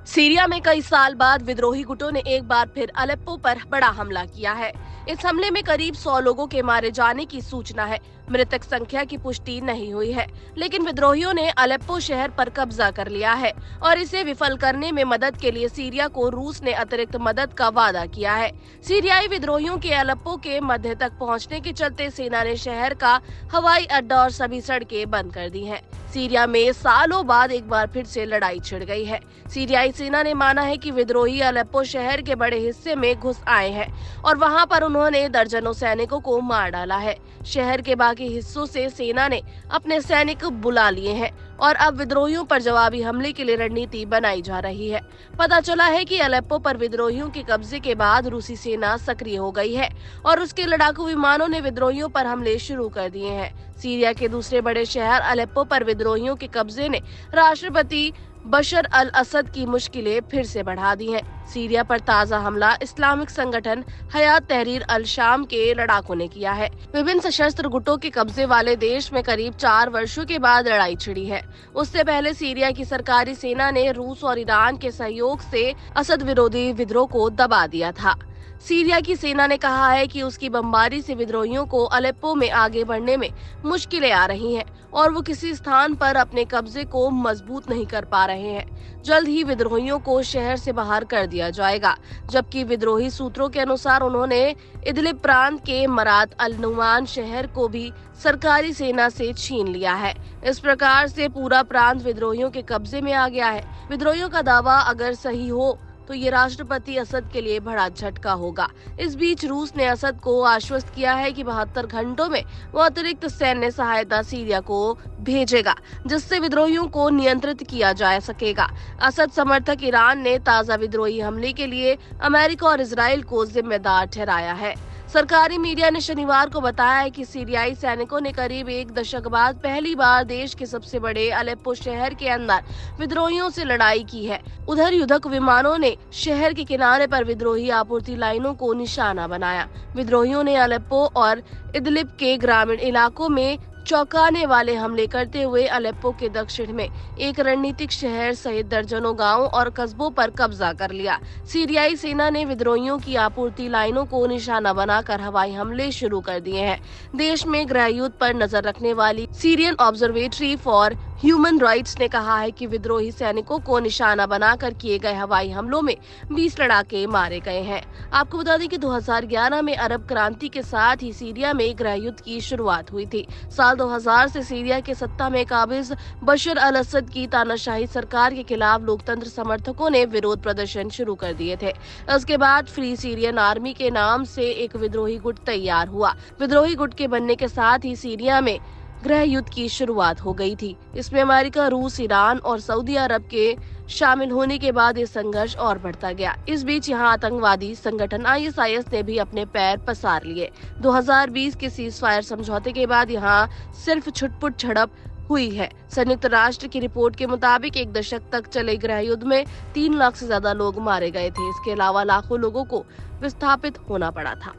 Syria में कई साल बाद विद्रोही गुटों ने एक बार फिर अलेप्पो पर बड़ा हमला किया है। इस हमले में करीब 100 लोगों के मारे जाने की सूचना है। मृतक संख्या की पुष्टि नहीं हुई है, लेकिन विद्रोहियों ने अलेप्पो शहर पर कब्जा कर लिया है और इसे विफल करने में मदद के लिए सीरिया को रूस ने अतिरिक्त मदद का वादा किया है। सीरियाई विद्रोहियों के अलेप्पो के मध्य तक पहुंचने के चलते सेना ने शहर का हवाई अड्डा और सभी सड़कें बंद कर दी हैं। सीरिया में सालों बाद एक बार फिर से लड़ाई छिड़ गई है। सीरियाई सेना ने माना है कि विद्रोही अलेप्पो शहर के बड़े हिस्से में घुस आए हैं और वहां पर उन्होंने दर्जनों सैनिकों को मार डाला है। शहर के बाकी हिस्सों से सेना ने अपने सैनिक बुला लिए हैं और अब विद्रोहियों पर जवाबी हमले के लिए रणनीति बनाई जा रही है। पता चला है कि अलेप्पो पर विद्रोहियों के कब्जे के बाद रूसी सेना सक्रिय हो गई है और उसके लड़ाकू विमानों ने विद्रोहियों पर हमले शुरू कर दिए हैं। सीरिया के दूसरे बड़े शहर अलेप्पो पर विद्रोहियों के कब्जे ने राष्ट्रपति बशर अल असद की मुश्किलें फिर से बढ़ा दी हैं। सीरिया पर ताजा हमला इस्लामिक संगठन हयात तहरीर अल शाम के लड़ाकों ने किया है। विभिन्न सशस्त्र गुटों के कब्जे वाले देश में करीब 4 वर्षों के बाद लड़ाई छिड़ी है। उससे पहले सीरिया की सरकारी सेना ने रूस और ईरान के सहयोग से असद विरोधी विद्रोह को दबा दिया था। सीरिया की सेना ने कहा है कि उसकी बमबारी से विद्रोहियों को अलेप्पो में आगे बढ़ने में मुश्किलें आ रही हैं और वो किसी स्थान पर अपने कब्जे को मजबूत नहीं कर पा रहे हैं। जल्द ही विद्रोहियों को शहर से बाहर कर दिया जाएगा, जबकि विद्रोही सूत्रों के अनुसार उन्होंने इदलिब प्रांत के मरात अल नुमान शहर को भी सरकारी सेना से छीन लिया है। इस प्रकार से पूरा प्रांत विद्रोहियों के कब्जे में आ गया है। विद्रोहियों का दावा अगर सही हो तो ये राष्ट्रपति असद के लिए बड़ा झटका होगा। इस बीच रूस ने असद को आश्वस्त किया है कि 72 घंटों में वो अतिरिक्त सैन्य सहायता सीरिया को भेजेगा, जिससे विद्रोहियों को नियंत्रित किया जा सकेगा। असद समर्थक ईरान ने ताजा विद्रोही हमले के लिए अमेरिका और इजराइल को जिम्मेदार ठहराया है। सरकारी मीडिया ने शनिवार को बताया है कि सीरियाई सैनिकों ने करीब 1 दशक बाद पहली बार देश के सबसे बड़े अलेप्पो शहर के अंदर विद्रोहियों से लड़ाई की है। उधर युद्धक विमानों ने शहर के किनारे पर विद्रोही आपूर्ति लाइनों को निशाना बनाया। विद्रोहियों ने अलेप्पो और इदलिब के ग्रामीण इलाकों में चौंकाने वाले हमले करते हुए अलेप्पो के दक्षिण में एक रणनीतिक शहर सहित दर्जनों गांवों और कस्बों पर कब्जा कर लिया। सीरियाई सेना ने विद्रोहियों की आपूर्ति लाइनों को निशाना बनाकर हवाई हमले शुरू कर दिए हैं। देश में गृह युद्ध पर नजर रखने वाली Syrian observatory for human rights ने कहा है कि विद्रोही सैनिकों को निशाना बनाकर किए गए हवाई हमलों में 20 लड़ाके मारे गए हैं। आपको बता दें कि 2011 में अरब क्रांति के साथ ही सीरिया में गृह युद्ध की शुरुआत हुई थी। साल 2000 से सीरिया के सत्ता में काबिज बशर अल असद की तानाशाही सरकार के खिलाफ लोकतंत्र समर्थकों ने विरोध प्रदर्शन शुरू कर दिए थे। इसके बाद फ्री सीरियन आर्मी के नाम से एक विद्रोही गुट तैयार हुआ। विद्रोही गुट के बनने के साथ ही सीरिया में गृह युद्ध की शुरुआत हो गई थी। इसमें अमेरिका, रूस, ईरान और सऊदी अरब के शामिल होने के बाद ये संघर्ष और बढ़ता गया। इस बीच यहाँ आतंकवादी संगठन ISIS ने भी अपने पैर पसार लिए। 2020 के सीज फायर समझौते के बाद यहाँ सिर्फ छुटपुट झड़प हुई है। संयुक्त राष्ट्र की रिपोर्ट के मुताबिक 1 दशक तक चले गृह युद्ध में 3 लाख से ज्यादा लोग मारे गए थे। इसके अलावा लाखों लोगों को विस्थापित होना पड़ा था।